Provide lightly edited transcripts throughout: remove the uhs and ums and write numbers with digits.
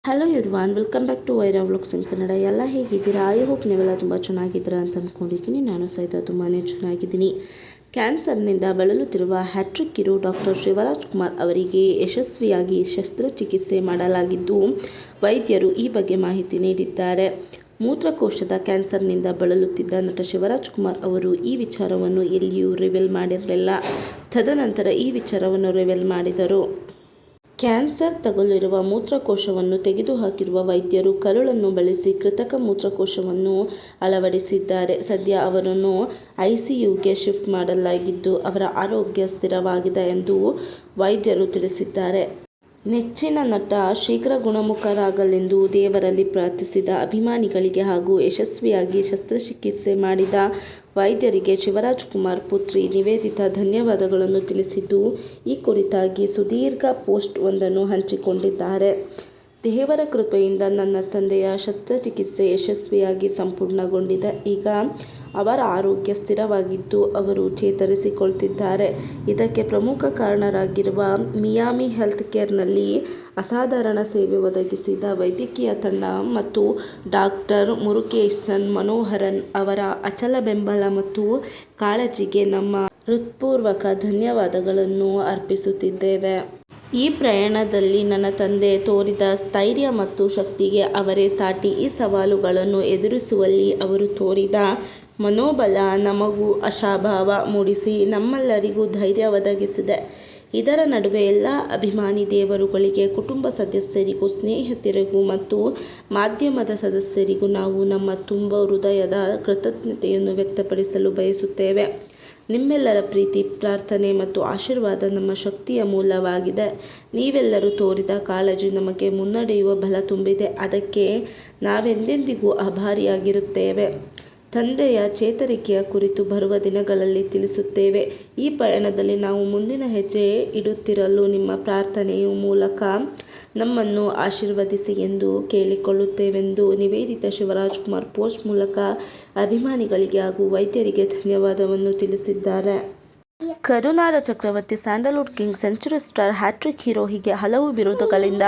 Hello everyone, welcome back to Vaira vlogs in Kannada. ಎಲ್ಲ ಹೇಗಿದ್ದೀರಾ? I hope ನೀವೆಲ್ಲ ತುಂಬ ಚೆನ್ನಾಗಿದ್ದೀರಾ ಅಂತ ಅಂದ್ಕೊಂಡಿದ್ದೀನಿ. ನಾನು ಸಹಿತ ತುಂಬಾ ಚೆನ್ನಾಗಿದ್ದೀನಿ. ಕ್ಯಾನ್ಸರ್ನಿಂದ ಬಳಲುತ್ತಿರುವ hattrick hero doctor Shivaraj Kumar ಅವರಿಗೆ ಯಶಸ್ವಿಯಾಗಿ ಶಸ್ತ್ರಚಿಕಿತ್ಸೆ ಮಾಡಲಾಗಿದ್ದು, ವೈದ್ಯರು ಈ ಬಗ್ಗೆ ಮಾಹಿತಿ ನೀಡಿದ್ದಾರೆ. ಮೂತ್ರಕೋಶದ ಕ್ಯಾನ್ಸರ್ನಿಂದ ಬಳಲುತ್ತಿದ್ದ ನಟ ಶಿವರಾಜ್ ಕುಮಾರ್ ಅವರು ಈ ವಿಚಾರವನ್ನು ಎಲ್ಲಿಯೂ ರಿವೀಲ್ ಮಾಡಿರಲಿಲ್ಲ. ತದನಂತರ ಈ ವಿಚಾರವನ್ನು ರಿವೀಲ್ ಮಾಡಿದರು. ಕ್ಯಾನ್ಸರ್ ತಗುಲಿರುವ ಮೂತ್ರಕೋಶವನ್ನು ತೆಗೆದುಹಾಕಿರುವ ವೈದ್ಯರು ಕರುಳನ್ನು ಬಳಸಿ ಕೃತಕ ಮೂತ್ರಕೋಶವನ್ನು ಅಳವಡಿಸಿದ್ದಾರೆ. ಸದ್ಯ ಅವರನ್ನು ಐಸಿಯುಗೆ ಶಿಫ್ಟ್ ಮಾಡಲಾಗಿದ್ದು, ಅವರ ಆರೋಗ್ಯ ಸ್ಥಿರವಾಗಿದೆ ಎಂದು ವೈದ್ಯರು ತಿಳಿಸಿದ್ದಾರೆ. ನೆಚ್ಚಿನ ನಟ ಶೀಘ್ರ ಗುಣಮುಖರಾಗಲೆಂದು ದೇವರಲ್ಲಿ ಪ್ರಾರ್ಥಿಸಿದ ಅಭಿಮಾನಿಗಳಿಗೆ ಹಾಗೂ ಯಶಸ್ವಿಯಾಗಿ ಶಸ್ತ್ರಚಿಕಿತ್ಸೆ ಮಾಡಿದ ವೈದ್ಯರಿಗೆ ಶಿವರಾಜ್ ಕುಮಾರ್ ಪುತ್ರಿ ನಿವೇದಿತಾ ಧನ್ಯವಾದಗಳನ್ನು ತಿಳಿಸಿದ್ದು, ಈ ಕುರಿತಾಗಿ ಸುದೀರ್ಘ ಪೋಸ್ಟ್ ಒಂದನ್ನು ಹಂಚಿಕೊಂಡಿದ್ದಾರೆ. ದೇವರ ಕೃಪೆಯಿಂದ ನನ್ನ ತಂದೆಯ ಶಸ್ತ್ರಚಿಕಿತ್ಸೆ ಯಶಸ್ವಿಯಾಗಿ ಸಂಪೂರ್ಣಗೊಂಡಿದೆ. ಈಗ ಅವರ ಆರೋಗ್ಯ ಸ್ಥಿರವಾಗಿದ್ದು, ಅವರು ಚೇತರಿಸಿಕೊಳ್ತಿದ್ದಾರೆ. ಇದಕ್ಕೆ ಪ್ರಮುಖ ಕಾರಣರಾಗಿರುವ ಮಿಯಾಮಿ ಹೆಲ್ತ್ ಕೇರ್ನಲ್ಲಿ ಅಸಾಧಾರಣ ಸೇವೆ ಒದಗಿಸಿದ ವೈದ್ಯಕೀಯ ತಂಡ ಮತ್ತು ಡಾಕ್ಟರ್ ಮುರುಗೇಸನ್ ಮನೋಹರನ್ ಅವರ ಅಚಲ ಬೆಂಬಲ ಮತ್ತು ಕಾಳಜಿಗೆ ನಮ್ಮ ಹೃತ್ಪೂರ್ವಕ ಧನ್ಯವಾದಗಳನ್ನು ಅರ್ಪಿಸುತ್ತಿದ್ದೇವೆ. ಈ ಪ್ರಯಾಣದಲ್ಲಿ ನನ್ನ ತಂದೆ ತೋರಿದ ಸ್ಥೈರ್ಯ ಮತ್ತು ಶಕ್ತಿಗೆ ಅವರೇ ಸಾಟಿ. ಈ ಸವಾಲುಗಳನ್ನು ಎದುರಿಸುವಲ್ಲಿ ಅವರು ತೋರಿದ ಮನೋಬಲ ನಮಗೂ ಆಶಾಭಾವ ಮೂಡಿಸಿ ನಮ್ಮೆಲ್ಲರಿಗೂ ಧೈರ್ಯ ಒದಗಿಸಿದೆ. ಇದರ ನಡುವೆ ಎಲ್ಲ ಅಭಿಮಾನಿ ದೇವರುಗಳಿಗೆ, ಕುಟುಂಬ ಸದಸ್ಯರಿಗೂ, ಸ್ನೇಹಿತರಿಗೂ ಮತ್ತು ಮಾಧ್ಯಮದ ಸದಸ್ಯರಿಗೂ ನಾವು ನಮ್ಮ ತುಂಬ ಹೃದಯದ ಕೃತಜ್ಞತೆಯನ್ನು ವ್ಯಕ್ತಪಡಿಸಲು ಬಯಸುತ್ತೇವೆ. ನಿಮ್ಮೆಲ್ಲರ ಪ್ರೀತಿ, ಪ್ರಾರ್ಥನೆ ಮತ್ತು ಆಶೀರ್ವಾದ ನಮ್ಮ ಶಕ್ತಿಯ ಮೂಲವಾಗಿದೆ. ನೀವೆಲ್ಲರೂ ತೋರಿದ ಕಾಳಜಿ ನಮಗೆ ಮುನ್ನಡೆಯುವ ಬಲ ತುಂಬಿದೆ. ಅದಕ್ಕೆ ನಾವೆಂದೆಂದಿಗೂ ಆಭಾರಿಯಾಗಿರುತ್ತೇವೆ. ತಂದೆಯ ಚೇತರಿಕೆಯ ಕುರಿತು ಬರುವ ದಿನಗಳಲ್ಲಿ ತಿಳಿಸುತ್ತೇವೆ. ಈ ಪಯಣದಲ್ಲಿ ನಾವು ಮುಂದಿನ ಹೆಜ್ಜೆ ಇಡುತ್ತಿರಲು ನಿಮ್ಮ ಪ್ರಾರ್ಥನೆಯ ಮೂಲಕ ನಮ್ಮನ್ನು ಆಶೀರ್ವದಿಸಿ ಎಂದು ಕೇಳಿಕೊಳ್ಳುತ್ತೇವೆಂದು ನಿವೇದಿತಾ ಶಿವರಾಜ್ ಕುಮಾರ್ ಪೋಸ್ಟ್ ಮೂಲಕ ಅಭಿಮಾನಿಗಳಿಗೆ ಹಾಗೂ ವೈದ್ಯರಿಗೆ ಧನ್ಯವಾದವನ್ನು ತಿಳಿಸಿದ್ದಾರೆ. ಕರುನಾಡ ಚಕ್ರವರ್ತಿ, Sandalwood king, century star, hattrick hero ಹೀಗೆ ಹಲವು ಬಿರುದುಗಳಿಂದ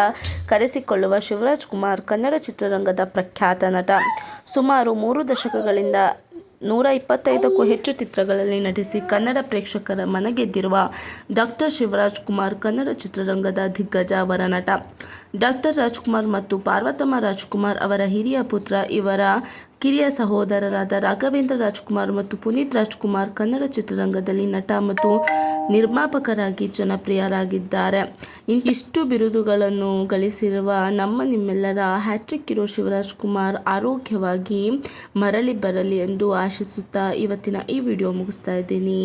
ಕರೆಸಿಕೊಳ್ಳುವ ಶಿವರಾಜ್ ಕುಮಾರ್ ಕನ್ನಡ ಚಿತ್ರರಂಗದ ಪ್ರಖ್ಯಾತ ನಟ. ಸುಮಾರು 3 ದಶಕಗಳಿಂದ 125ಕ್ಕೂ ಹೆಚ್ಚು ಚಿತ್ರಗಳಲ್ಲಿ ನಟಿಸಿ ಕನ್ನಡ ಪ್ರೇಕ್ಷಕರ ಮನಗೆದ್ದಿರುವ ಡಾಕ್ಟರ್ ಶಿವರಾಜ್ ಕುಮಾರ್ ಕನ್ನಡ ಚಿತ್ರರಂಗದ ದಿಗ್ಗಜ ವರನಟ. ಡಾಕ್ಟರ್ ರಾಜ್ಕುಮಾರ್ ಮತ್ತು ಪಾರ್ವತಮ್ಮ ರಾಜ್ಕುಮಾರ್ ಅವರ ಹಿರಿಯ ಪುತ್ರ. ಇವರ ಕಿರಿಯ ಸಹೋದರರಾದ ರಾಘವೇಂದ್ರ ರಾಜ್ಕುಮಾರ್ ಮತ್ತು ಪುನೀತ್ ರಾಜ್ಕುಮಾರ್ ಕನ್ನಡ ಚಿತ್ರರಂಗದಲ್ಲಿ ನಟ ಮತ್ತು ನಿರ್ಮಾಪಕರಾಗಿ ಜನಪ್ರಿಯರಾಗಿದ್ದಾರೆ. ಇಷ್ಟು ಬಿರುದುಗಳನ್ನು ಗಳಿಸಿರುವ ನಿಮ್ಮೆಲ್ಲರ ಹ್ಯಾಟ್ರಿಕ್ ಹೀರೋ ಶಿವರಾಜ್ ಕುಮಾರ್ ಆರೋಗ್ಯವಾಗಿ ಮರಳಿ ಬರಲಿ ಎಂದು ಆಶಿಸುತ್ತಾ ಇವತ್ತಿನ ಈ ವಿಡಿಯೋ ಮುಗಿಸ್ತಾ ಇದ್ದೀನಿ.